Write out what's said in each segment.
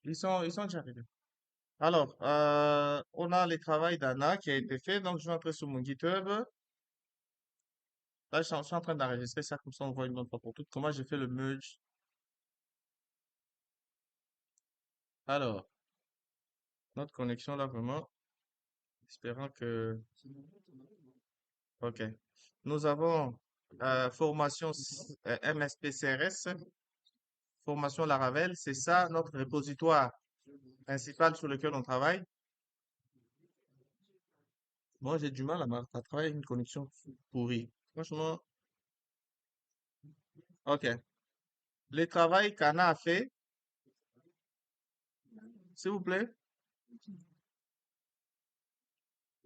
Ils sont déjà arrivés. Alors, on a le travail d'Anna qui a été fait. Donc, je vais entrer sur mon GitHub. Là, je suis en train d'enregistrer ça comme ça, on voit une bonne fois pour toutes. Comment j'ai fait le merge. Alors, notre connexion là, vraiment, espérant que... OK. Nous avons formation MSP CRS, formation Laravel. C'est ça notre repositoire principal sur lequel on travaille. Moi, j'ai du mal à travailler avec une connexion pourrie. Franchement, OK. Le travail qu'Anna a fait, s'il vous plaît.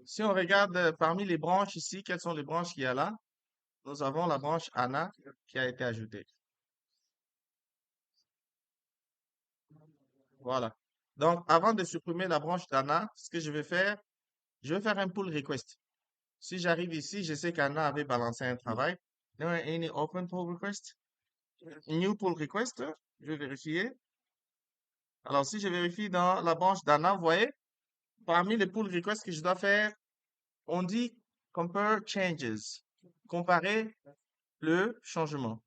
Si on regarde parmi les branches ici, quelles sont les branches qu'il y a là? Nous avons la branche Anna qui a été ajoutée. Voilà. Donc, avant de supprimer la branche d'Anna, ce que je vais faire un pull request. Si j'arrive ici, je sais qu'Anna avait balancé un travail. There are any open pull request? New pull request. Je vais vérifier. Alors, si je vérifie dans la branche d'Anna, vous voyez, parmi les pull requests que je dois faire, on dit compare changes. Comparer le changement.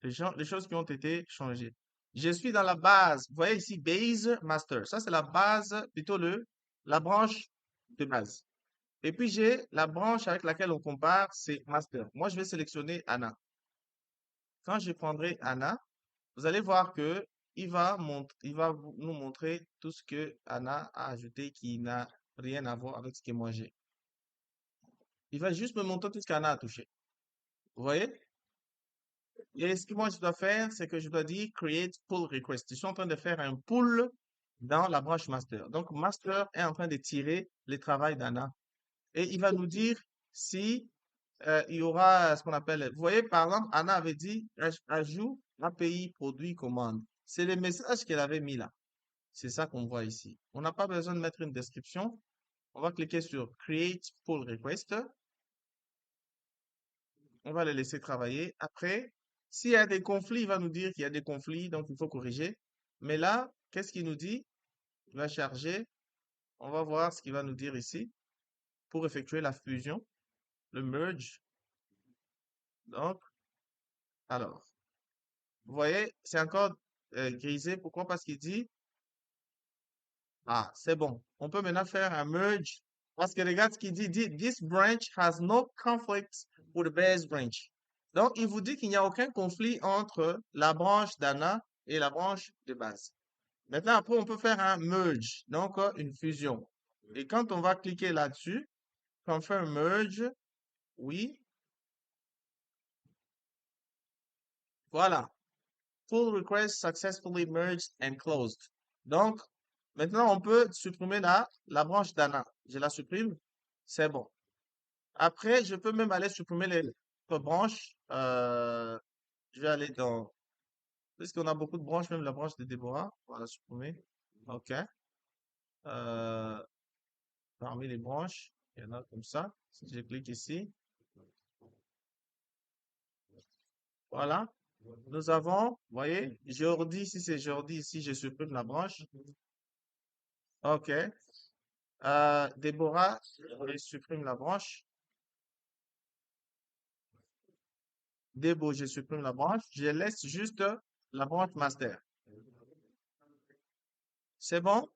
Les choses qui ont été changées. Je suis dans la base. Vous voyez ici, base master. Ça, c'est la base, plutôt la branche de base. Et puis, j'ai la branche avec laquelle on compare, c'est master. Moi, je vais sélectionner Anna. Quand je prendrai Anna, vous allez voir que il va nous montrer tout ce que Anna a ajouté qui n'a rien à voir avec ce que moi j'ai. Il va juste me montrer tout ce qu'Anna a touché. Vous voyez? Et ce que moi je dois faire, c'est que je dois dire create pull request. Je suis en train de faire un pull dans la branche master. Donc, master est en train de tirer le travail d'Anna. Et il va nous dire si il y aura ce qu'on appelle, vous voyez, par exemple, Anna avait dit ajout API produit commande. C'est le message qu'elle avait mis là. C'est ça qu'on voit ici. On n'a pas besoin de mettre une description. On va cliquer sur create pull request. On va le laisser travailler. Après, s'il y a des conflits, il va nous dire qu'il y a des conflits, donc il faut corriger. Mais là, qu'est-ce qu'il nous dit? Il va charger. On va voir ce qu'il va nous dire ici pour effectuer la fusion, le merge. Donc, alors, vous voyez, c'est encore grisé. Pourquoi? Parce qu'il dit, ah, c'est bon. On peut maintenant faire un merge. Parce que regarde ce qu'il dit, this branch has no conflict with the base branch. Donc, il vous dit qu'il n'y a aucun conflit entre la branche d'Anna et la branche de base. Maintenant, après, on peut faire un merge, donc une fusion. Et quand on va cliquer là-dessus, quand on fait un merge, oui, voilà. Pull request successfully merged and closed. Donc, maintenant, on peut supprimer la branche d'Anna. Je la supprime, c'est bon. Après, je peux même aller supprimer les autres branches. Je vais aller dans, puisqu'on a beaucoup de branches, même la branche de Déborah, on va la supprimer. OK. Euh, Parmi les branches, il y en a comme ça. Si je clique ici, voilà. Nous avons, vous voyez, Jordi, si c'est Jordi ici, je supprime la branche. OK. Déborah, je supprime la branche. Débo, je supprime la branche. Je laisse juste la branche master. C'est bon?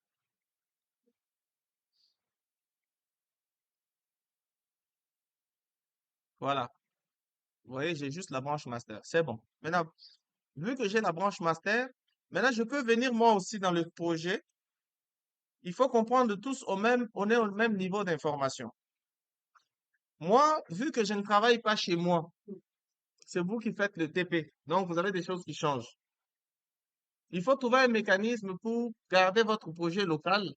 Voilà. Vous voyez, j'ai juste la branche master. C'est bon. Maintenant, vu que j'ai la branche master, maintenant je peux venir moi aussi dans le projet. Il faut comprendre tous on est au même niveau d'information. Moi, vu que je ne travaille pas chez moi, c'est vous qui faites le TP. Donc, vous avez des choses qui changent. Il faut trouver un mécanisme pour garder votre projet local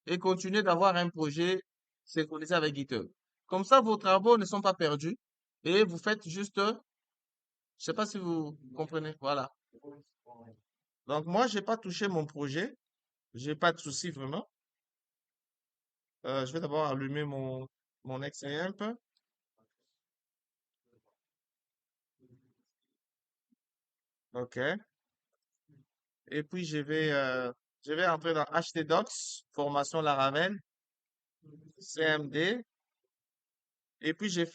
et continuer d'avoir un projet synchronisé avec GitHub. Comme ça, vos travaux ne sont pas perdus et vous faites juste, je sais pas si vous comprenez. Voilà. Donc, moi, j'ai pas touché mon projet. J'ai pas de souci vraiment. Je vais d'abord allumer mon Xamp. OK. Et puis, je vais Je vais entrer dans htdocs, formation Laravel, CMD, et puis je vais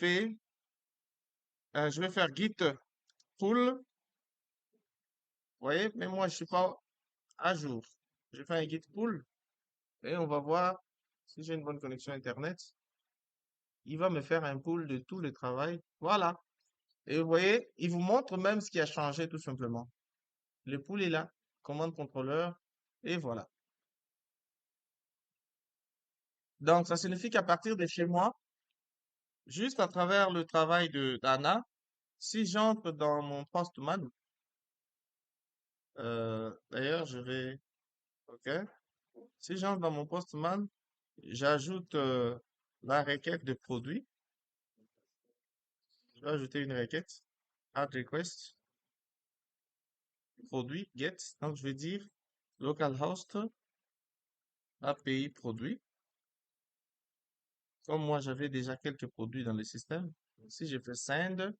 faire git pull. Vous voyez, mais moi, je suis pas à jour. Je fais un git pull et on va voir si j'ai une bonne connexion Internet. Il va me faire un pull de tout le travail. Voilà. Et vous voyez, il vous montre même ce qui a changé tout simplement. Le pull est là, commande contrôleur, et voilà. Donc, ça signifie qu'à partir de chez moi, juste à travers le travail de d'Anna, si j'entre dans mon Postman, d'ailleurs, ok, si j'entre dans mon Postman, j'ajoute la requête de produit. Je vais ajouter une requête, add request, produit, get. Donc, je vais dire localhost API produit. Comme moi, j'avais déjà quelques produits dans le système. Si je fais send,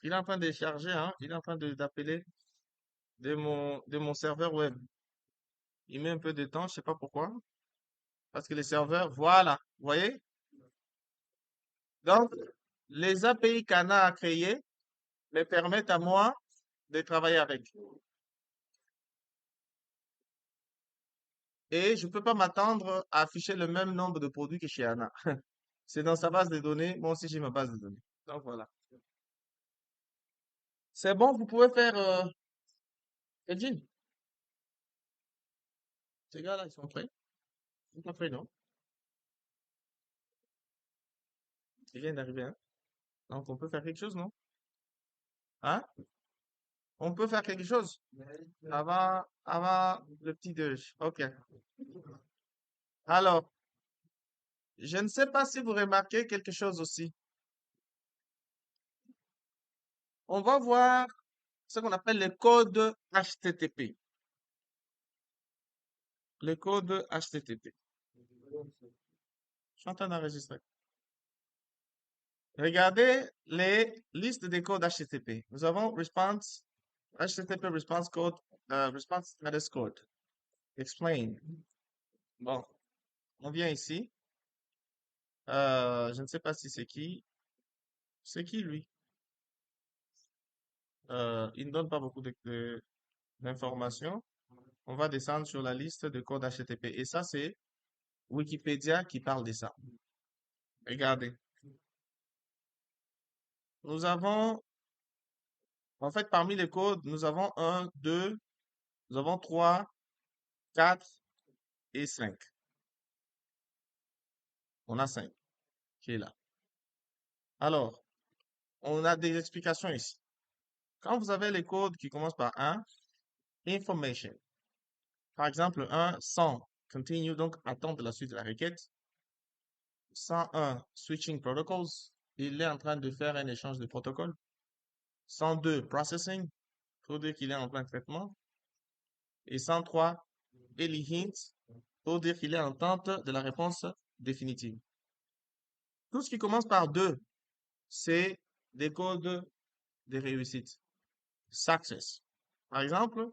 il est en train de charger, hein, il est en train d'appeler de mon serveur web. Il met un peu de temps, je sais pas pourquoi. Parce que les serveurs, voilà, vous voyez? Donc, les API qu'Anna a créées me permettent à moi de travailler avec. Et je peux pas m'attendre à afficher le même nombre de produits que chez Anna. C'est dans sa base de données, moi aussi j'ai ma base de données. Donc voilà. C'est bon, vous pouvez faire Edwin, ces gars-là, ils sont prêts? Ils sont pas prêts, non? Ils viennent d'arriver, hein? Donc on peut faire quelque chose, non? Hein? On peut faire quelque chose avant le petit déj. Ok. Alors, je ne sais pas si vous remarquez quelque chose aussi. On va voir ce qu'on appelle le code HTTP. Le code HTTP. Je suis en train d'enregistrer. Regardez les listes des codes HTTP. Nous avons response, HTTP response code, response status code. Explain. Bon, on vient ici. Je ne sais pas si c'est qui. C'est qui lui? Il ne donne pas beaucoup d'informations. On va descendre sur la liste de codes HTTP. Et ça, c'est Wikipédia qui parle de ça. Regardez. Nous avons, en fait, parmi les codes, nous avons un, 2, nous avons 3, 4 et 5. On a 5 qui est là. Alors, on a des explications ici. Quand vous avez les codes qui commencent par 1, information. Par exemple, 1, 100, continue, donc attendre la suite de la requête. 101, switching protocols. Il est en train de faire un échange de protocoles. 102, processing. Pour dire qu'il est en plein traitement. Et 103, Eli hint. Pour dire qu'il est en attente de la réponse définitive. Tout ce qui commence par 2, c'est des codes de réussite. Success. Par exemple,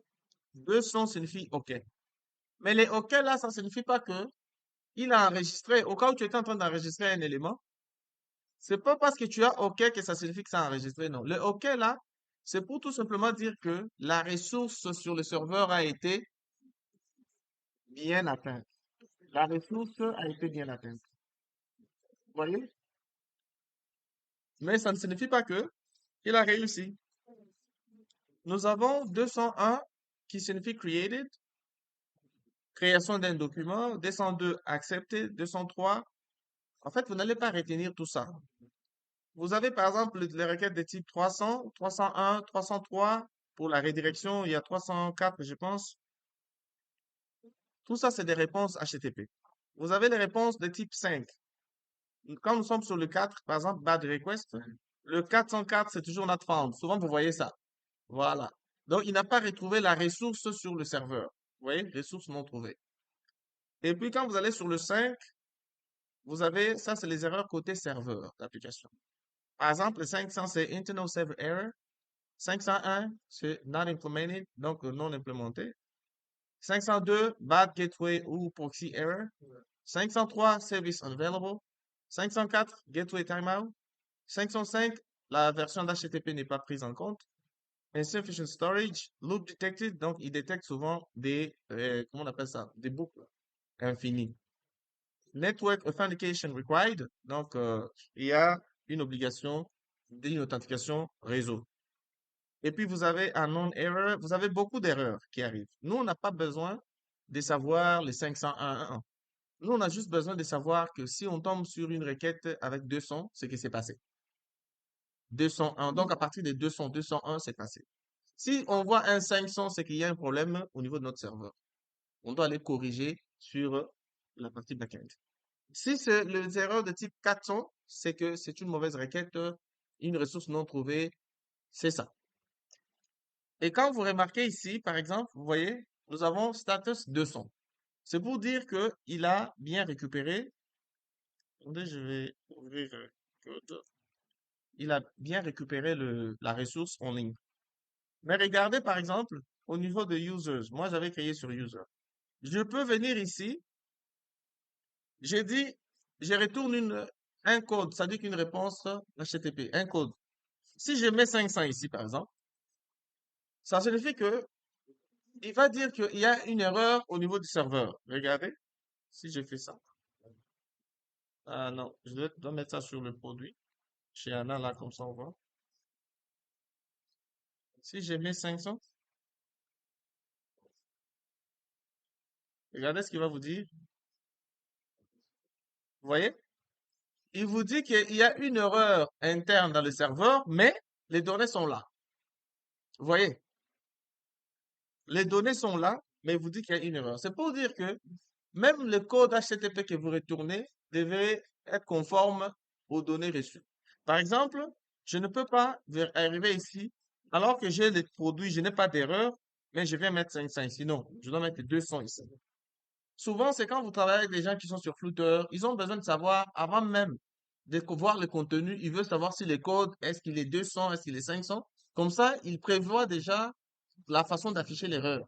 200 signifie OK. Mais les OK là, ça signifie pas que il a enregistré. Au cas où tu étais en train d'enregistrer un élément, c'est pas parce que tu as OK que ça signifie que ça a enregistré. Non. Le OK là, c'est pour tout simplement dire que la ressource sur le serveur a été bien atteinte. La ressource a été bien atteinte. Vous voyez? Mais ça ne signifie pas que il a réussi. Nous avons 201 qui signifie created, création d'un document, 202 accepté, 203. En fait, vous n'allez pas retenir tout ça. Vous avez par exemple les requêtes de type 300, 301, 303. Pour la redirection, il y a 304, je pense. Tout ça, c'est des réponses HTTP. Vous avez les réponses de type 5. Quand nous sommes sur le 4, par exemple, bad request, le 404, c'est toujours not found. Souvent, vous voyez ça. Voilà. Donc, il n'a pas retrouvé la ressource sur le serveur. Vous voyez, ressource non trouvée. Et puis, quand vous allez sur le 5, vous avez, ça c'est les erreurs côté serveur d'application. Par exemple, le 500 c'est internal server error. 501 c'est not implemented, donc non implémenté. 502 bad gateway ou proxy error. 503 service unavailable. 504 gateway timeout. 505 la version d'HTTP n'est pas prise en compte. Insufficient storage, loop detected, donc il détecte souvent des, comment on appelle ça, des boucles infinies. Network authentication required, donc il y a une obligation d'une authentification réseau. Et puis vous avez un non-error, vous avez beaucoup d'erreurs qui arrivent. Nous, on n'a pas besoin de savoir les 501. Nous, on a juste besoin de savoir que si on tombe sur une requête avec 200, c'est que c'est passé. 201, donc à partir de 200, 201, c'est passé. Si on voit un 500, c'est qu'il y a un problème au niveau de notre serveur. On doit aller corriger sur la partie backend. Si c'est les erreurs de type 400, c'est que c'est une mauvaise requête, une ressource non trouvée, c'est ça. Et quand vous remarquez ici, par exemple, vous voyez, nous avons status 200. C'est pour dire que il a bien récupéré. Attendez, je vais ouvrir le code. Il a bien récupéré la ressource en ligne. Mais regardez, par exemple, au niveau de users. Moi, j'avais créé sur user. Je peux venir ici. J'ai dit, je retourne un code, ça dit qu'une réponse HTTP, un code. Si je mets 500 ici, par exemple, ça signifie que il va dire qu'il y a une erreur au niveau du serveur. Regardez, si je fais ça. Ah non, dois mettre ça sur le produit. Chez Anna, là, comme ça, on voit. Si je mets 500, regardez ce qu'il va vous dire. Vous voyez? Il vous dit qu'il y a une erreur interne dans le serveur, mais les données sont là. Vous voyez? Les données sont là, mais il vous dit qu'il y a une erreur. C'est pour dire que même le code HTTP que vous retournez devrait être conforme aux données reçues. Par exemple, je ne peux pas arriver ici, alors que j'ai les produits, je n'ai pas d'erreur, mais je viens mettre 500 ici. Non, je dois mettre 200 ici. Souvent, c'est quand vous travaillez avec des gens qui sont sur Flutter, ils ont besoin de savoir, avant même de voir le contenu, ils veulent savoir si le code, est-ce qu'il est 200, est-ce qu'il est 500. Comme ça, ils prévoient déjà la façon d'afficher l'erreur.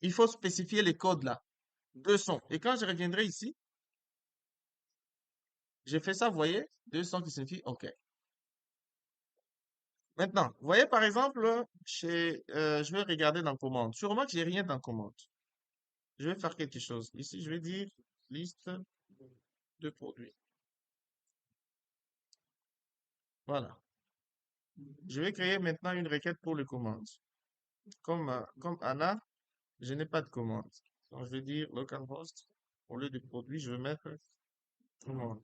Il faut spécifier les codes là. 200. Et quand je reviendrai ici, j'ai fait ça, vous voyez, 200 qui signifie OK. Maintenant, vous voyez par exemple, je vais regarder dans commande. Sûrement que j'ai rien dans commande. Je vais faire quelque chose. Ici, je vais dire liste de produits. Voilà. Je vais créer maintenant une requête pour les commandes. Comme Anna, je n'ai pas de commande. Donc, je vais dire localhost. Au lieu de produit, je vais mettre commande.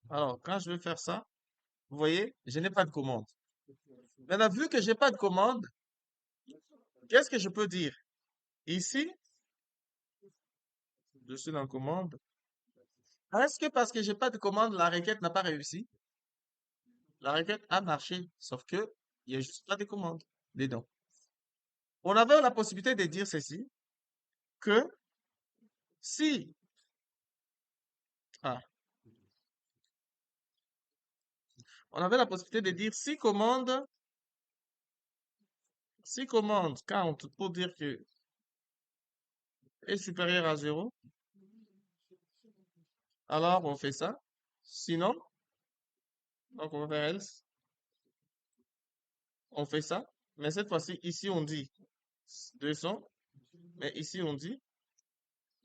Alors, quand je vais faire ça, vous voyez, je n'ai pas de commande. Maintenant, vu que j'ai pas de commande, qu'est-ce que je peux dire? Ici, je suis dans commande. Est-ce que parce que j'ai pas de commande, la requête n'a pas réussi? La requête a marché, sauf que il y a juste pas de commande dedans. On avait la possibilité de dire ceci, que si, ah, on avait la possibilité de dire si commande count pour dire que est supérieur à 0, alors on fait ça. Sinon, donc on va faire else, on fait ça. Mais cette fois-ci, ici on dit 200, mais ici on dit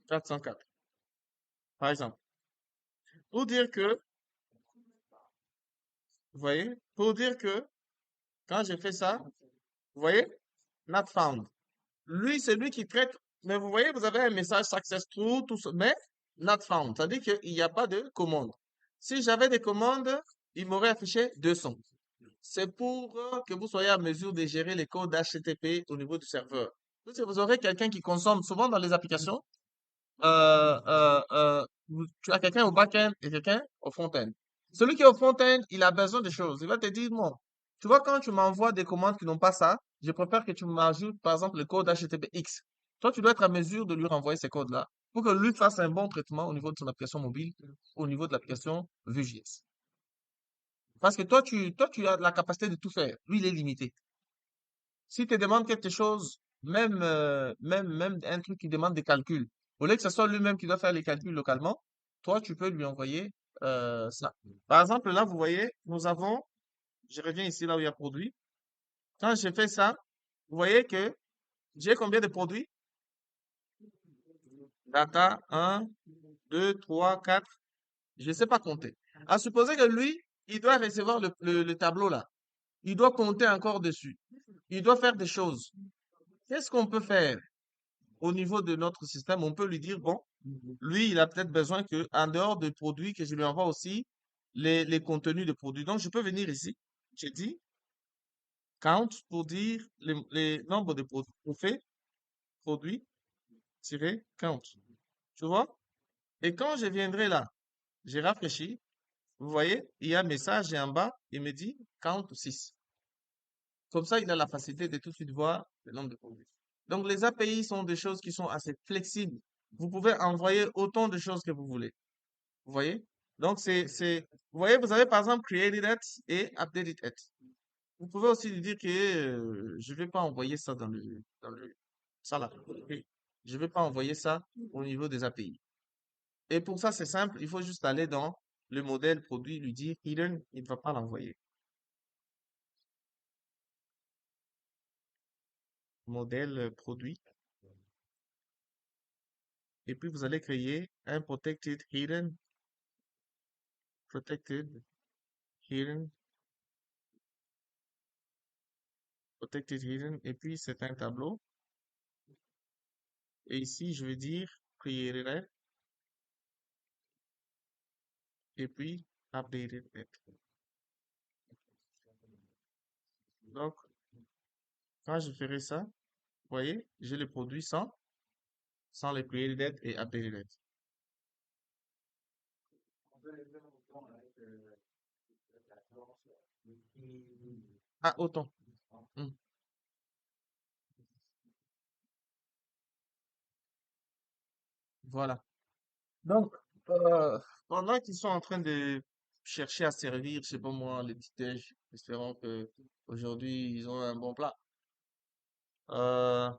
404, par exemple. Pour dire que, vous voyez, pour dire que quand j'ai fait ça, vous voyez, not found. Lui, c'est lui qui traite, mais vous voyez, vous avez un message successful, tout ça, mais not found. C'est-à-dire qu'il n'y a pas de commande. Si j'avais des commandes, il m'aurait affiché 200. C'est pour que vous soyez à mesure de gérer les codes HTTP au niveau du serveur. Vous aurez quelqu'un qui consomme souvent dans les applications, tu as quelqu'un au back-end et quelqu'un au front-end. Celui qui est au front-end, il a besoin de choses. Il va te dire, non, tu vois, quand tu m'envoies des commandes qui n'ont pas ça, je préfère que tu m'ajoutes, par exemple, le code HTTPX. Toi, tu dois être à mesure de lui renvoyer ces codes-là. pour que lui fasse un bon traitement au niveau de son application mobile, au niveau de l'application Vue.js. Parce que toi, tu as la capacité de tout faire. Lui, il est limité. S'il te demande quelque chose, même un truc qui demande des calculs, au lieu que ce soit lui-même qui doit faire les calculs localement, toi, tu peux lui envoyer ça. Par exemple, là, vous voyez, nous avons, je reviens ici là où il y a produit. Quand j'ai fait ça, vous voyez que j'ai combien de produits? Data, un, 2, 3, 4. Je ne sais pas compter. À supposer que lui, il doit recevoir le tableau là. Il doit compter encore dessus. Il doit faire des choses. Qu'est-ce qu'on peut faire au niveau de notre système? On peut lui dire, bon, lui, il a peut-être besoin que, en dehors des produits, que je lui envoie aussi les contenus de produits. Donc, je peux venir ici. Je dis count pour dire les nombres de produits. On fait produit tirer count. Tu vois? Et quand je viendrai là, j'ai rafraîchi. Vous voyez, il y a un message et en bas, il me dit count 6. Comme ça, il a la facilité de tout de suite voir le nombre de produits. Donc, les API sont des choses qui sont assez flexibles. Vous pouvez envoyer autant de choses que vous voulez. Vous voyez? Donc, vous voyez, vous avez par exemple created it et updated it. Vous pouvez aussi lui dire que je vais pas envoyer ça ça là. Ok. Je vais pas envoyer ça au niveau des API. Et pour ça, c'est simple. Il faut juste aller dans le modèle produit, lui dire hidden, il ne va pas l'envoyer. Modèle produit. Et puis, vous allez créer un protected, hidden, protected, hidden. Et puis, c'est un tableau. Et ici, je vais dire created et puis updated it. Donc, quand je ferai ça, vous voyez, j'ai le produit sans les created it et updated it. Ah, autant. Hmm, voilà. Donc, euh, pendant qu'ils sont en train de chercher à servir, je sais pas moi, les petits déj, espérons que aujourd'hui ils ont un bon plat. Euh,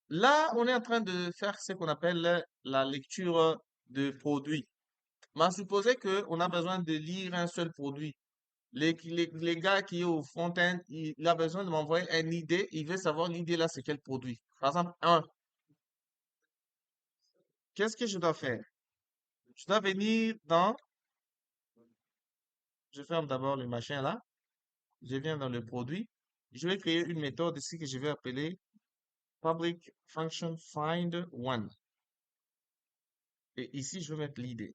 Là, on est en train de faire ce qu'on appelle la lecture de produits. Mais supposer qu'on a besoin de lire un seul produit. Les gars qui est au front-end, il a besoin de m'envoyer une idée. Il veut savoir l'idée là, c'est quel produit. Par exemple, qu'est-ce que je dois faire? Je dois venir dans, je ferme d'abord le machin là. Je viens dans le produit. Je vais créer une méthode ici que je vais appeler public function find one. Et ici, je vais mettre l'idée.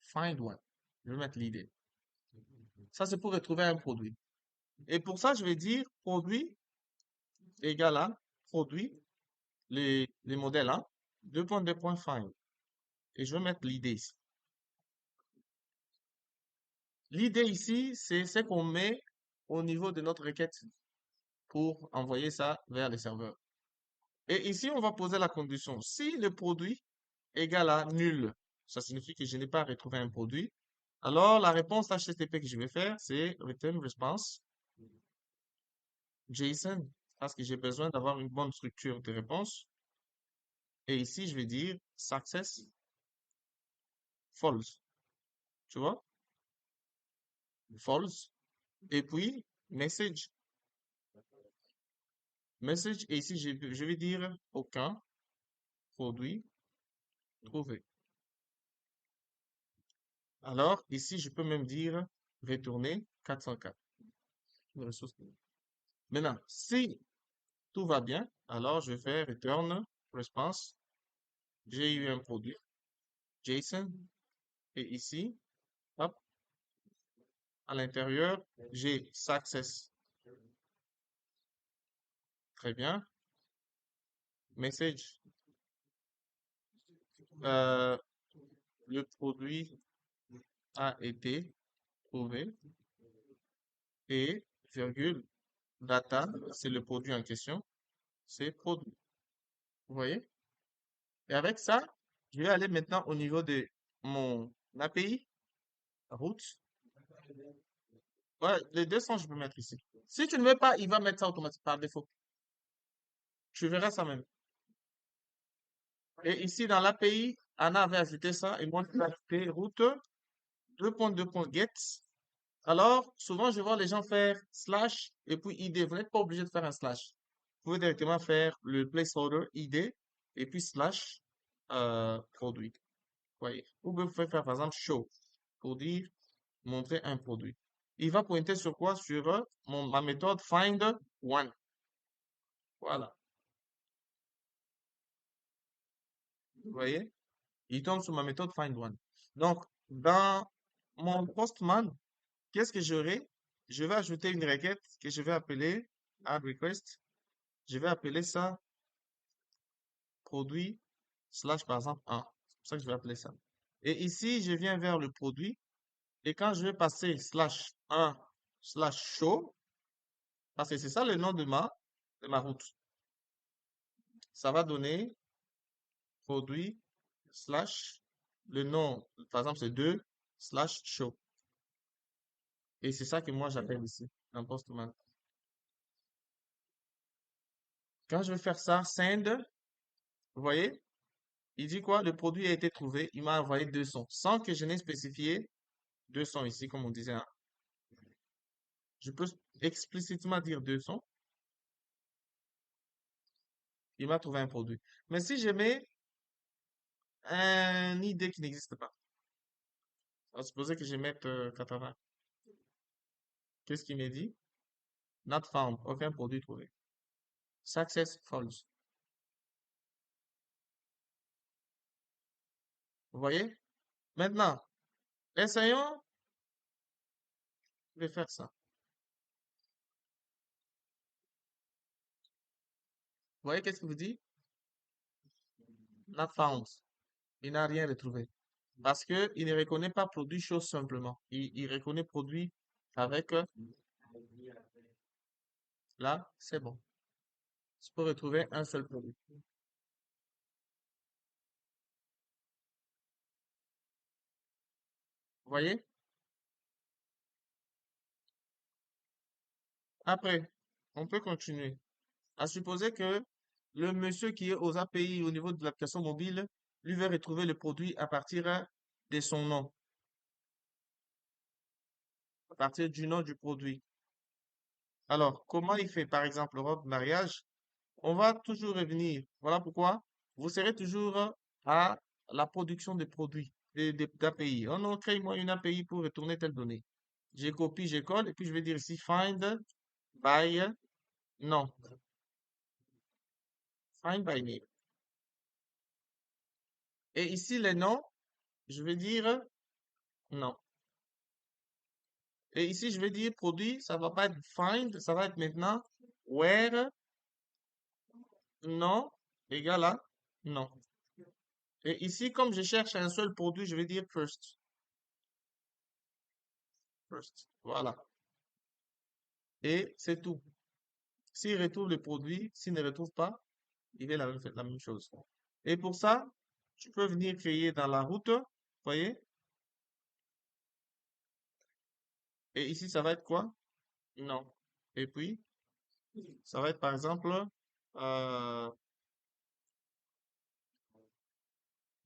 Find one. Je vais mettre l'idée. Ça, c'est pour retrouver un produit. Et pour ça, je vais dire produit égal à produit, les modèles, hein, deux points find. Et je vais mettre l'idée ici. L'idée ici, c'est ce qu'on met au niveau de notre requête pour envoyer ça vers les serveurs. Et ici, on va poser la condition. Si le produit est égal à nul, ça signifie que je n'ai pas retrouvé un produit. Alors, la réponse HTTP que je vais faire, c'est return response JSON, parce que j'ai besoin d'avoir une bonne structure de réponse. Et ici, je vais dire success false. Tu vois? False. Et puis, message. Message. Et ici, je vais dire aucun produit trouvé. Alors, ici, je peux même dire retourner 404. Une ressource. Maintenant, si tout va bien, alors je vais faire return response. J'ai eu un produit JSON. Et ici, hop, à l'intérieur, j'ai success. Très bien. Message. Euh, le produit a été trouvé et virgule data, c'est le produit en question. c'est produit. Vous voyez? Et avec ça, je vais aller maintenant au niveau de mon API, route. Ouais, les 200, je peux mettre ici. Si tu ne veux pas, il va mettre ça automatiquement par défaut. Tu verras ça même. Et ici, dans l'API, Anna avait ajouté ça et moi, je vais ajouter route 2.2.get. Alors, souvent, je vois les gens faire slash et puis ID. Vous n'êtes pas obligé de faire un slash. Vous pouvez directement faire le placeholder ID et puis slash produit. Voyez. Ou vous pouvez faire par exemple show pour dire montrer un produit. Il va pointer sur quoi? Sur ma méthode find one. Voilà. Vous voyez? Il tombe sur ma méthode find one. Donc, dans mon postman, qu'est-ce que j'aurai? Je vais ajouter une requête que je vais appeler add request. Je vais appeler ça produit slash par exemple 1. C'est pour ça que je vais appeler ça. Et ici, je viens vers le produit. Et quand je vais passer slash 1 slash show, parce que c'est ça le nom de ma route, ça va donner produit slash le nom, par exemple, c'est 2 slash show. Et c'est ça que moi j'appelle ici, un postman. Quand je vais faire ça, send, vous voyez, il dit quoi? Le produit a été trouvé. Il m'a envoyé 200 sans que je n'ai spécifié 200 ici, comme on disait, hein. Je peux explicitement dire 200. Il m'a trouvé un produit. Mais si je mets un ID qui n'existe pas, on va supposer que je mette 80. Qu'est-ce qu'il me dit? Not found. Aucun produit trouvé. Success false. Vous voyez? Maintenant, essayons de faire ça. Vous voyez qu'est-ce qu'il vous dit? Not found. Il n'a rien retrouvé. Parce que il ne reconnaît pas produit chose simplement. Il reconnaît produit avec là, c'est bon. Tu peux retrouver un seul produit. Vous voyez? Après, on peut continuer. À supposer que le monsieur qui est aux API au niveau de l'application mobile, lui va retrouver le produit à partir de son nom, à partir du nom du produit. Alors, comment il fait, par exemple, robe mariage? On va toujours revenir. Voilà pourquoi vous serez toujours à la production des produits, d'API. Oh non, crée-moi une API pour retourner telle donnée. Je copie, je colle, et puis je vais dire ici find by, non, find by name. Et ici, les noms, je vais dire non. Et ici, je vais dire produit, ça va pas être find, ça va être maintenant where, non, égal à non. Et ici, comme je cherche un seul produit, je vais dire first. First. Voilà. Et c'est tout. S'il retrouve le produit, s'il ne retrouve pas, il fait la même chose. Et pour ça, tu peux venir créer dans la route, voyez? Et ici, ça va être quoi? Non. Et puis, ça va être par exemple, euh,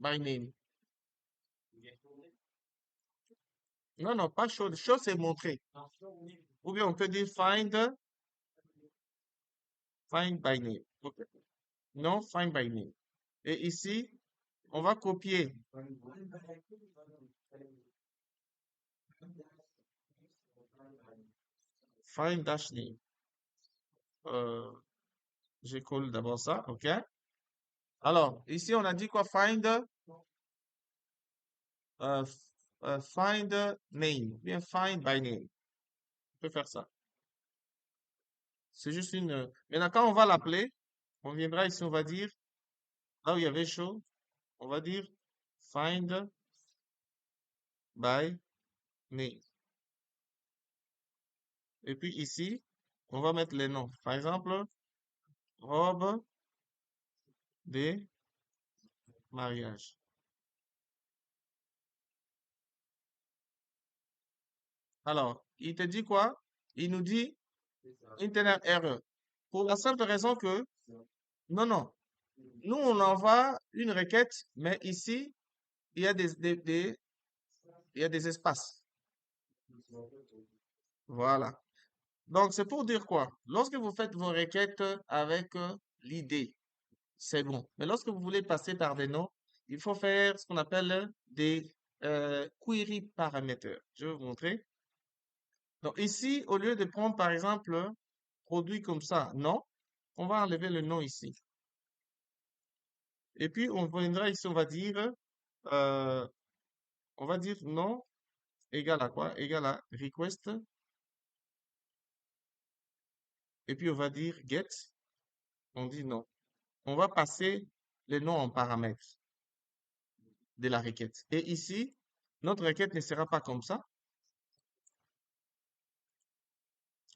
by name. Non, non, pas show. Show, c'est montrer. Ou bien on peut dire find by name. Ok. Non, find by name. Et ici, on va copier. Find dash name. Euh, je colle d'abord ça, ok? Alors, ici, on a dit quoi? Find name. Bien, find by name. On peut faire ça. C'est juste une. Maintenant, quand on va l'appeler, on viendra ici, on va dire, là où il y avait show, on va dire find by name. Et puis ici, on va mettre les noms. Par exemple, robe de mariage. Alors, il te dit quoi? Il nous dit une telle erreur. Pour la simple raison que, non, non, nous, on envoie une requête, mais ici, il y a il y a des espaces. Voilà. Donc, c'est pour dire quoi? Lorsque vous faites vos requêtes avec l'idée, c'est bon. Mais lorsque vous voulez passer par des noms, il faut faire ce qu'on appelle des query parameters. Je vais vous montrer. Donc, ici, au lieu de prendre, par exemple, produit comme ça, non, on va enlever le nom ici. Et puis, on viendra ici, euh, on va dire non égal à quoi? Égal à request. Et puis, on va dire get. On dit non. On va passer les noms en paramètres de la requête. Et ici, notre requête ne sera pas comme ça.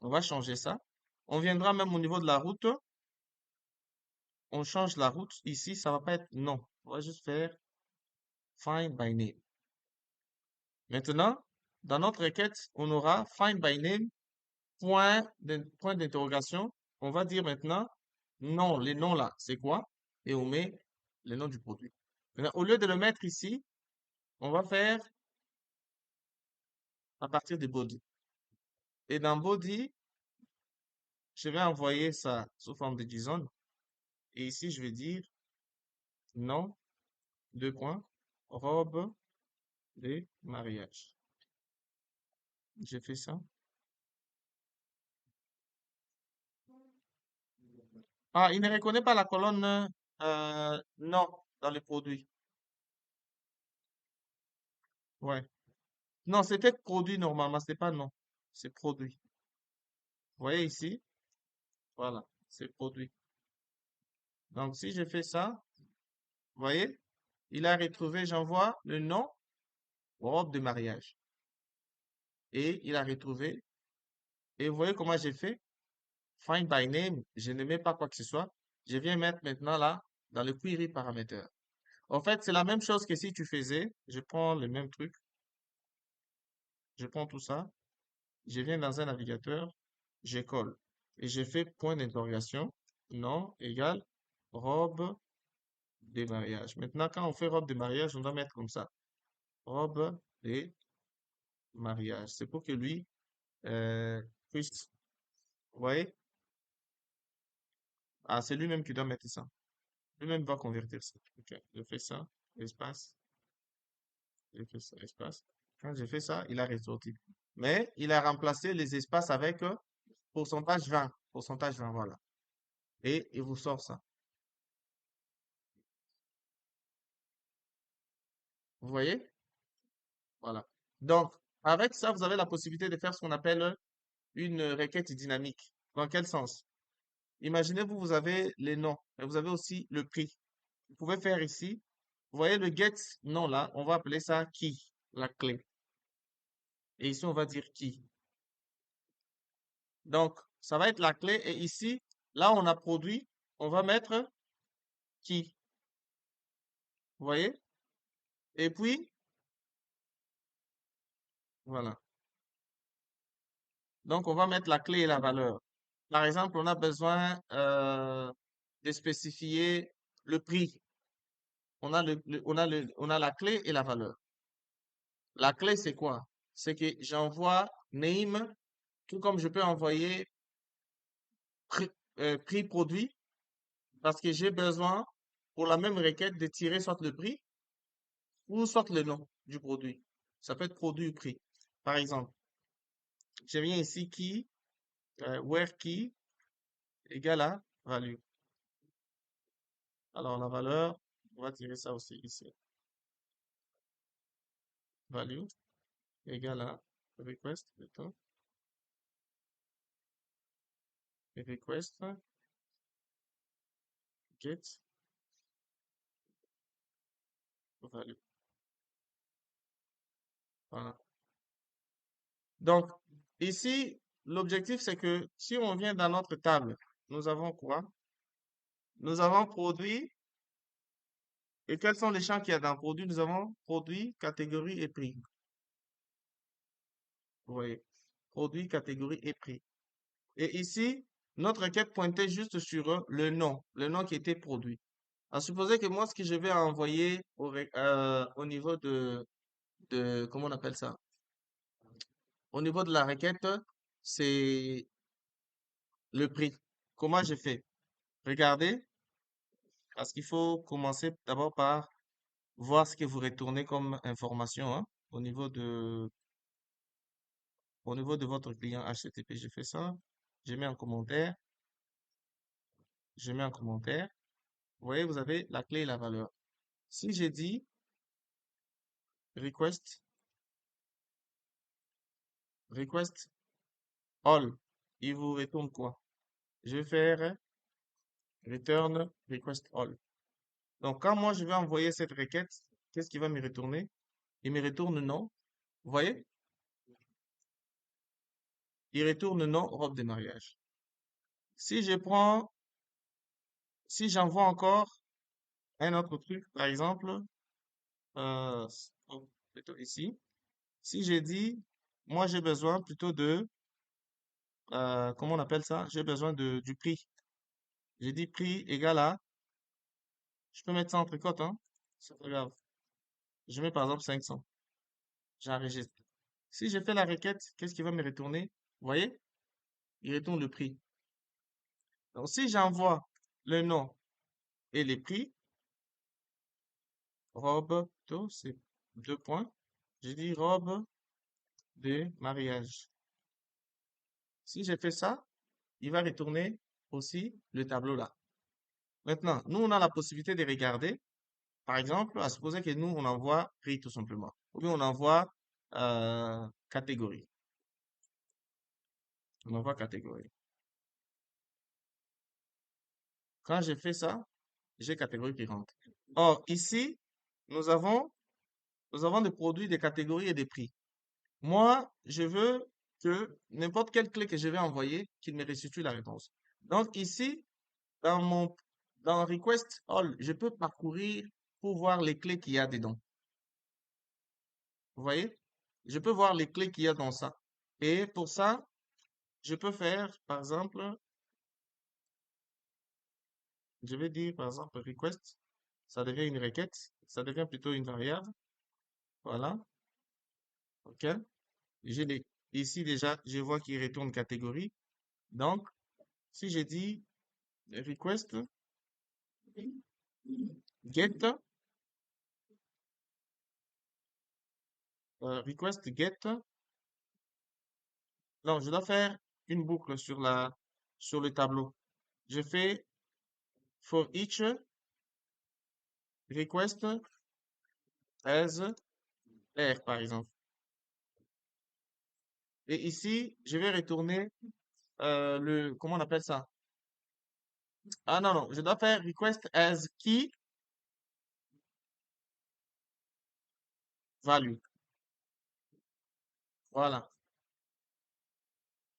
On va changer ça. On viendra même au niveau de la route. On change la route. Ici, ça va pas être non. On va juste faire find by name. Maintenant, dans notre requête, on aura find by name, point d'interrogation. On va dire maintenant, non, les noms là, c'est quoi? Et on met le nom du produit. Maintenant, au lieu de le mettre ici, on va faire à partir de body. Et dans body, je vais envoyer ça sous forme de JSON. Et ici, je vais dire non, deux points, robe de mariage. J'ai fait ça. Ah, il ne reconnaît pas la colonne non dans le produit. Ouais. Non, c'était produit normalement, c'était pas non. C'est produit. Vous voyez ici? Voilà, c'est produit. Donc, si je fais ça, vous voyez? Il a retrouvé, j'envoie le nom, robe de mariage. Et il a retrouvé. Et vous voyez comment j'ai fait? Find by name, je ne mets pas quoi que ce soit. Je viens mettre maintenant là, dans le query parameter. En fait, c'est la même chose que si tu faisais. Je prends le même truc. Je prends tout ça. Je viens dans un navigateur. Je colle. Et je fais point d'interrogation. Non égale robe de mariage. Maintenant, quand on fait robe de mariage, on doit mettre comme ça. Robe de mariage. C'est pour que lui puisse. Vous voyez? Ah, c'est lui-même qui doit mettre ça. Lui-même va convertir ça. Ok, je fais ça, espace, je fais ça, espace. Quand j'ai fait ça, il a ressorti. Mais il a remplacé les espaces avec pourcentage 20. Pourcentage 20, voilà. Et il vous sort ça. Vous voyez? Voilà. Donc, avec ça, vous avez la possibilité de faire ce qu'on appelle une requête dynamique. Dans quel sens? Imaginez, vous avez les noms, et vous avez aussi le prix. Vous pouvez faire ici, vous voyez le get nom là, on va appeler ça key, la clé. Et ici, on va dire key. Donc, ça va être la clé. Et ici, là, on a produit, on va mettre key. Vous voyez? Et puis, voilà. Donc, on va mettre la clé et la valeur. Par exemple, on a besoin de spécifier le prix. On a la clé et la valeur. La clé, c'est quoi? C'est que j'envoie name, tout comme je peux envoyer prix, prix produit, parce que j'ai besoin, pour la même requête, de tirer soit le prix ou soit le nom du produit. Ça peut être produit ou prix. Par exemple, je viens ici qui, where key égale à value. Alors, la valeur, on va tirer ça aussi ici. Value égale à request, plutôt. Request, get, value. Voilà. Donc, ici, l'objectif, c'est que si on vient dans notre table, nous avons quoi? Nous avons produit. Et quels sont les champs qu'il y a dans produit? Nous avons produit, catégorie et prix. Vous voyez, produit, catégorie et prix. Et ici, notre requête pointait juste sur le nom qui était produit. À supposer que moi, ce que je vais envoyer au niveau comment on appelle ça? Au niveau de la requête, c'est le prix. Comment je fais? Regardez, parce qu'il faut commencer d'abord par voir ce que vous retournez comme information, hein, au niveau au niveau de votre client HTTP. Je fais ça, je mets un commentaire, je mets un commentaire. Vous voyez, vous avez la clé et la valeur. Si j'ai dit request, request all, il vous retourne quoi? Je vais faire return request all. Donc, quand moi je vais envoyer cette requête, qu'est-ce qui va me retourner? Il me retourne non. Vous voyez? Il retourne non robe de mariage. Si je prends, si j'envoie encore un autre truc, par exemple, plutôt ici, si j'ai dit, moi j'ai besoin plutôt comment on appelle ça? J'ai besoin du prix. J'ai dit prix égal à, je peux mettre ça entre cotes, hein? C'est pas grave. Je mets par exemple 500. J'enregistre. Si je fais la requête, qu'est-ce qui va me retourner? Vous voyez? Il retourne le prix. Donc, si j'envoie le nom et les prix, robe, tout, c'est deux points. Je dis robe de mariage. Si je fais ça, il va retourner aussi le tableau là. Maintenant, nous, on a la possibilité de regarder. Par exemple, à supposer que nous, on envoie prix tout simplement. Ou bien on envoie catégorie. On envoie catégorie. Quand j'ai fait ça, j'ai catégorie qui rentre. Or, ici, nous avons, nous avons des produits, des catégories et des prix. Moi, je veux que n'importe quelle clé que je vais envoyer, qu'il me restitue la réponse. Donc ici, dans dans Request All, je peux parcourir pour voir les clés qu'il y a dedans. Vous voyez? Je peux voir les clés qu'il y a dans ça. Et pour ça, je peux faire, par exemple, je vais dire, par exemple, request, ça devient une requête, ça devient plutôt une variable. Voilà. OK? J'ai les, ici déjà, je vois qu'il retourne catégorie. Donc, si je dis request, get, request get, non, je dois faire une boucle sur sur le tableau. Je fais for each request as R, par exemple. Et ici, je vais retourner comment on appelle ça? Ah non, non, je dois faire request as key value. Voilà.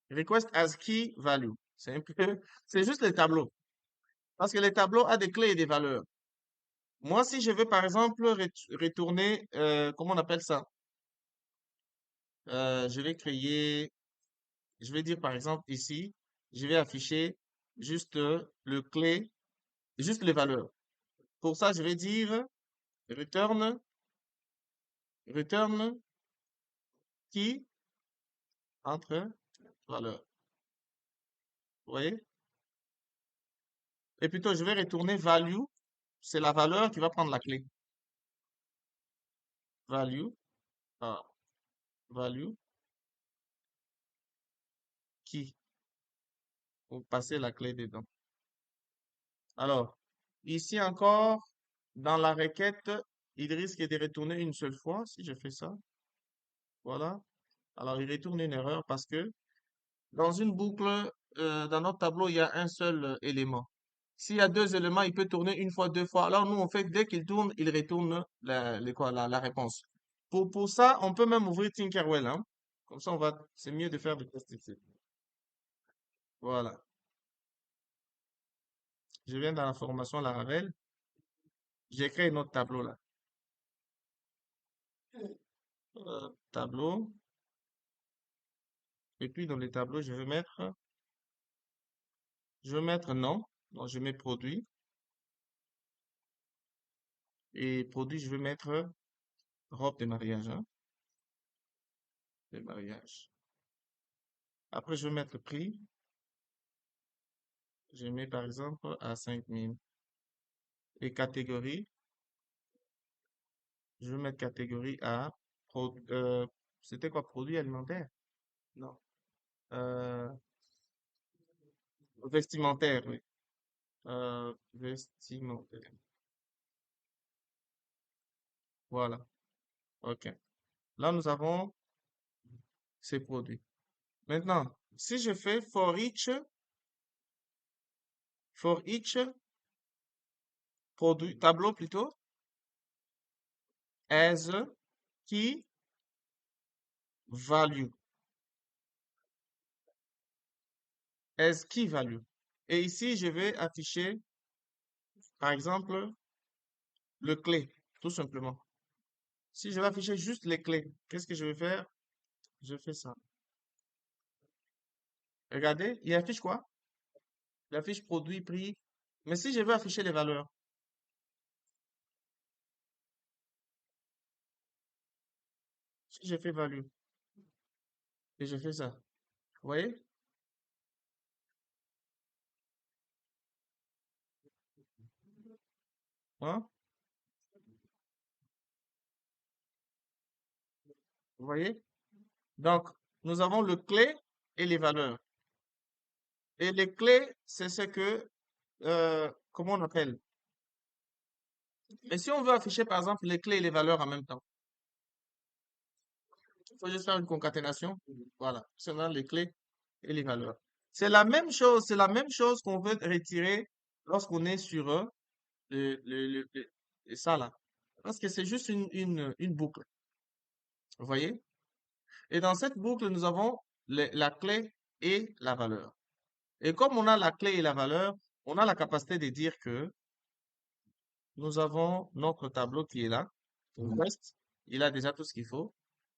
Request as key value. C'est un peu, c'est juste les tableaux. Parce que les tableaux ont des clés et des valeurs. Moi, si je veux, par exemple, retourner, comment on appelle ça? Je vais créer, je vais dire, par exemple, ici, je vais afficher juste le clé, juste les valeurs. Pour ça, je vais dire return, return key entre valeurs. Vous voyez? Et plutôt, je vais retourner value. C'est la valeur qui va prendre la clé. Value, ah, value, qui, pour passer la clé dedans. Alors, ici encore, dans la requête, il risque de retourner une seule fois si je fais ça. Voilà. Alors, il retourne une erreur parce que dans une boucle, dans notre tableau, il y a un seul élément. S'il y a deux éléments, il peut tourner une fois, deux fois. Alors, nous, on fait, dès qu'il tourne, il retourne la réponse. Pour ça, on peut même ouvrir Tinkerwell, hein. Comme ça, c'est mieux de faire des tests ici. Voilà. Je viens dans la formation Laravel. J'ai créé un autre tableau là. Tableau. Et puis dans les tableaux, je vais mettre nom. Donc je mets produit. Et produit, je vais mettre robe de mariage, hein, de mariage. Après, je vais mettre prix. Je mets par exemple à 5 000. Et catégorie, je vais mettre catégorie à c'était quoi, produit alimentaire? Non. Euh, vestimentaire, oui. Vestimentaire. Voilà. OK. Là, nous avons ces produits. Maintenant, si je fais for each produit, tableau plutôt, as key value, as key value. Et ici, je vais afficher, par exemple, le clé, tout simplement. Si je vais afficher juste les clés, qu'est-ce que je vais faire? Je fais ça. Regardez, il affiche quoi? Il affiche produit, prix. Mais si je veux afficher les valeurs, si je fais value et je fais ça, vous voyez? Hein? Vous voyez? Donc, nous avons le clé et les valeurs. Et les clés, c'est ce que, comment on appelle? Mais si on veut afficher, par exemple, les clés et les valeurs en même temps, il faut juste faire une concaténation. Voilà. C'est là les clés et les valeurs. C'est la même chose qu'on veut retirer lorsqu'on est sur ça là. Parce que c'est juste une boucle. Vous voyez? Et dans cette boucle, nous avons la clé et la valeur. Et comme on a la clé et la valeur, on a la capacité de dire que nous avons notre tableau qui est là. Request, il a déjà tout ce qu'il faut.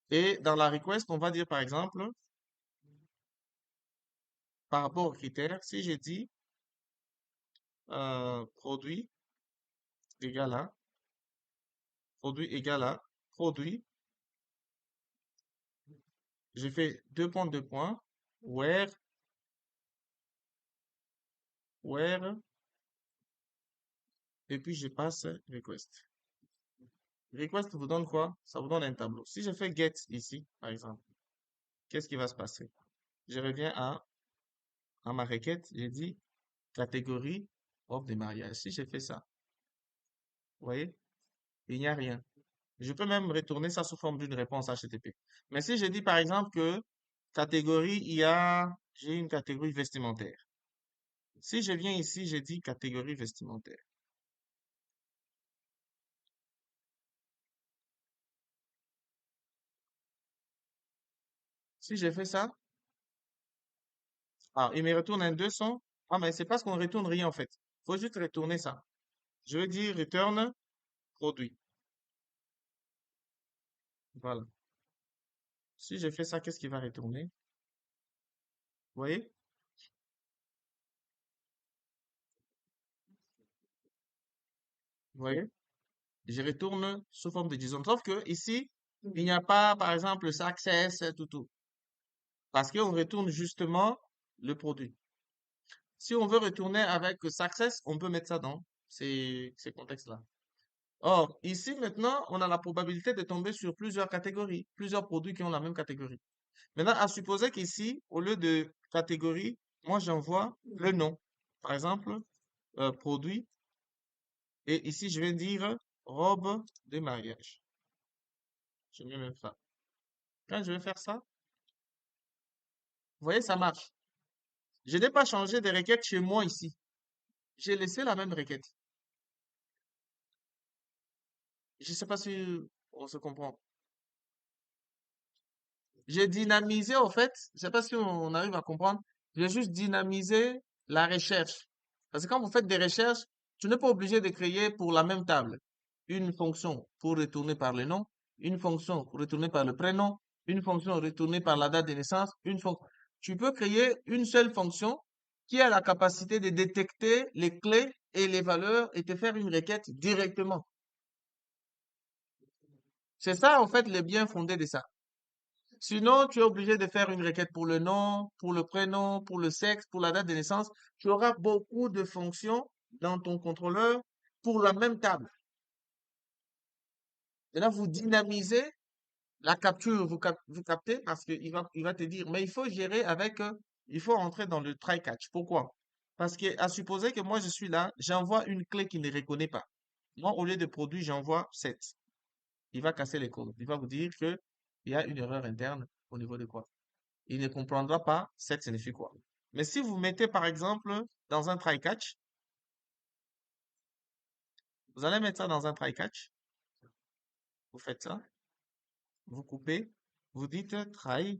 Et dans la request, on va dire par exemple, par rapport aux critères, si j'ai dit produit égal à, produit égal à, produit, j'ai fait deux points, where, et puis je passe request. Request vous donne quoi? Ça vous donne un tableau. Si je fais get ici, par exemple, qu'est-ce qui va se passer? Je reviens à ma requête, j'ai dit catégorie offre de mariage. Si je fais ça, vous voyez, il n'y a rien. Je peux même retourner ça sous forme d'une réponse HTTP. Mais si je dis par exemple que catégorie, j'ai une catégorie vestimentaire. Si je viens ici, je dis catégorie vestimentaire. Si je fais ça, il me retourne un 200. Ah, mais c'est parce qu'on retourne rien en fait. Faut juste retourner ça. Je veux dire return produit. Voilà. Si je fais ça, qu'est-ce qui va retourner? Vous voyez? Vous voyez? Je retourne sous forme de JSON. Sauf que ici, il n'y a pas, par exemple, le success, tout. Parce qu'on retourne justement le produit. Si on veut retourner avec success, on peut mettre ça dans ces contextes-là. Or, ici, maintenant, on a la probabilité de tomber sur plusieurs catégories, plusieurs produits qui ont la même catégorie. Maintenant, à supposer qu'ici, au lieu de catégorie, moi, j'envoie le nom. Par exemple, produit. Et ici, je vais dire robe de mariage. Je vais même ça. Quand je vais faire ça, vous voyez, ça marche. Je n'ai pas changé de requête chez moi ici. J'ai laissé la même requête. Je ne sais pas si on se comprend. J'ai dynamisé, en fait, je ne sais pas si on arrive à comprendre. J'ai juste dynamisé la recherche. Parce que quand vous faites des recherches, tu n'es pas obligé de créer pour la même table une fonction pour retourner par le nom, une fonction pour retourner par le prénom, une fonction retournée par la date de naissance, une fonction. Tu peux créer une seule fonction qui a la capacité de détecter les clés et les valeurs et te faire une requête directement. C'est ça, en fait, le bien fondé de ça. Sinon, tu es obligé de faire une requête pour le nom, pour le prénom, pour le sexe, pour la date de naissance. Tu auras beaucoup de fonctions dans ton contrôleur pour la même table. Et là, vous dynamisez la capture, vous captez parce il va te dire, mais il faut gérer avec, il faut entrer dans le try catch. Pourquoi? Parce que, à supposer que moi je suis là, j'envoie une clé qui ne reconnaît pas. Moi, au lieu de produit, j'envoie 7. Il va casser les codes. Il va vous dire que il y a une erreur interne au niveau de quoi? Il ne comprendra pas 7 signifie quoi. Mais si vous mettez, par exemple, dans un try catch, vous allez mettre ça dans un try catch, vous faites ça, vous coupez, vous dites try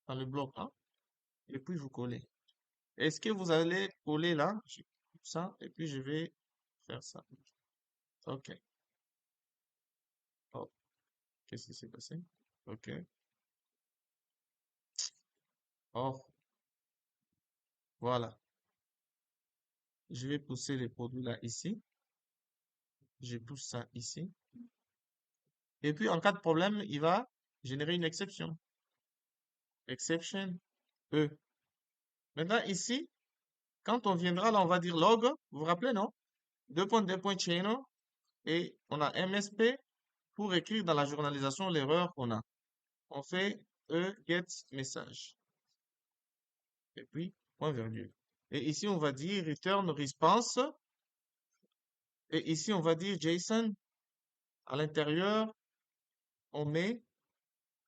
dans le bloc A, et puis vous collez. Est-ce que vous allez coller là? Je coupe ça, et puis je vais faire ça. OK. Oh, qu'est-ce qui s'est passé? OK. Oh, voilà. Je vais pousser les produits là ici. Je pousse ça ici. Et puis, en cas de problème, il va générer une exception. Exception E. Maintenant, ici, quand on viendra là, on va dire log. Vous vous rappelez, non? Channel. Et on a MSP pour écrire dans la journalisation l'erreur qu'on a. On fait E get message. Et puis, point virgule. Et ici, on va dire return response. Et ici, on va dire JSON. À l'intérieur, on met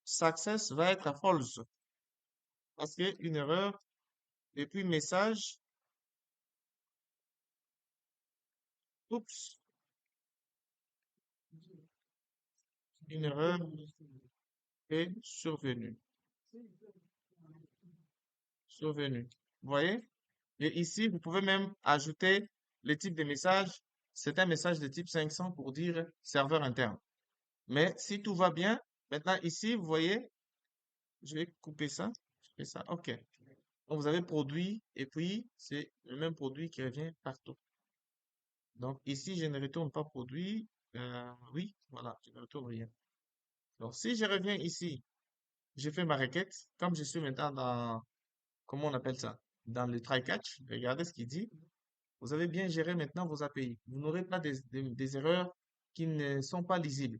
success va être à false. Parce qu'il y a une erreur. Et puis, message. Oups. Une erreur est survenue. Survenue. Vous voyez? Et ici, vous pouvez même ajouter le type de message. C'est un message de type 500 pour dire serveur interne. Mais si tout va bien, maintenant ici, vous voyez, je vais couper ça. Je fais ça. OK. Donc, vous avez produit et puis c'est le même produit qui revient partout. Donc, ici, je ne retourne pas produit. Oui, voilà, je ne retourne rien. Donc, si je reviens ici, je fais ma requête. Comme je suis maintenant dans, comment on appelle ça? Dans le try catch. Regardez ce qu'il dit. Vous avez bien géré maintenant vos API. Vous n'aurez pas des erreurs qui ne sont pas lisibles.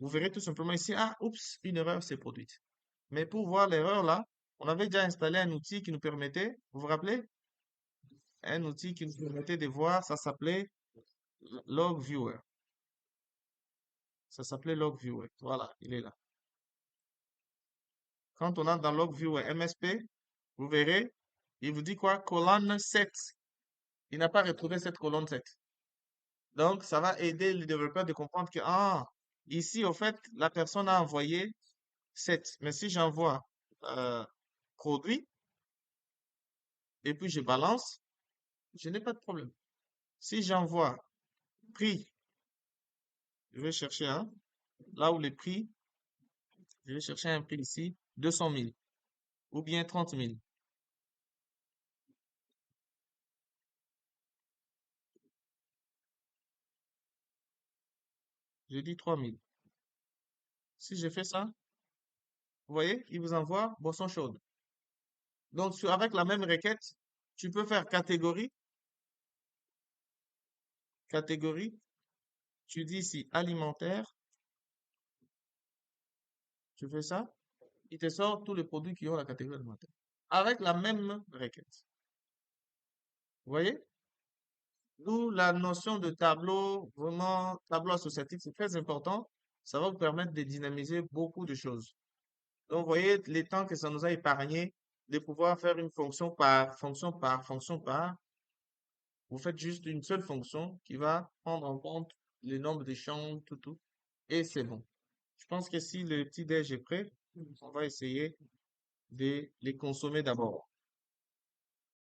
Vous verrez tout simplement ici, ah, oups, une erreur s'est produite. Mais pour voir l'erreur là, on avait déjà installé un outil qui nous permettait, vous vous rappelez? Un outil qui nous permettait de voir, ça s'appelait Log Viewer. Ça s'appelait Log Viewer. Voilà, il est là. Quand on entre dans Log Viewer MSP, vous verrez, il vous dit quoi? Colonne 7. Il n'a pas retrouvé cette colonne 7. Donc, ça va aider le développeur de comprendre que, ah, ici, au fait, la personne a envoyé 7. Mais si j'envoie euh, produit et puis je balance, je n'ai pas de problème. Si j'envoie prix, je vais chercher un, là où les prix, je vais chercher un prix ici, 200 000 ou bien 30 000. Je dis 3 000. Si je fais ça, vous voyez, il vous envoie boisson chaude. Donc, avec la même requête, tu peux faire catégorie, catégorie, tu dis ici alimentaire, tu fais ça, il te sort tous les produits qui ont la catégorie alimentaire. Avec la même requête. Vous voyez? D'où la notion de tableau, vraiment, tableau associatif, c'est très important. Ça va vous permettre de dynamiser beaucoup de choses. Donc, vous voyez les temps que ça nous a épargné de pouvoir faire une fonction par fonction par fonction par. Vous faites juste une seule fonction qui va prendre en compte le nombre de champs, tout, et c'est bon. Je pense que si le petit déj est prêt, on va essayer de les consommer d'abord.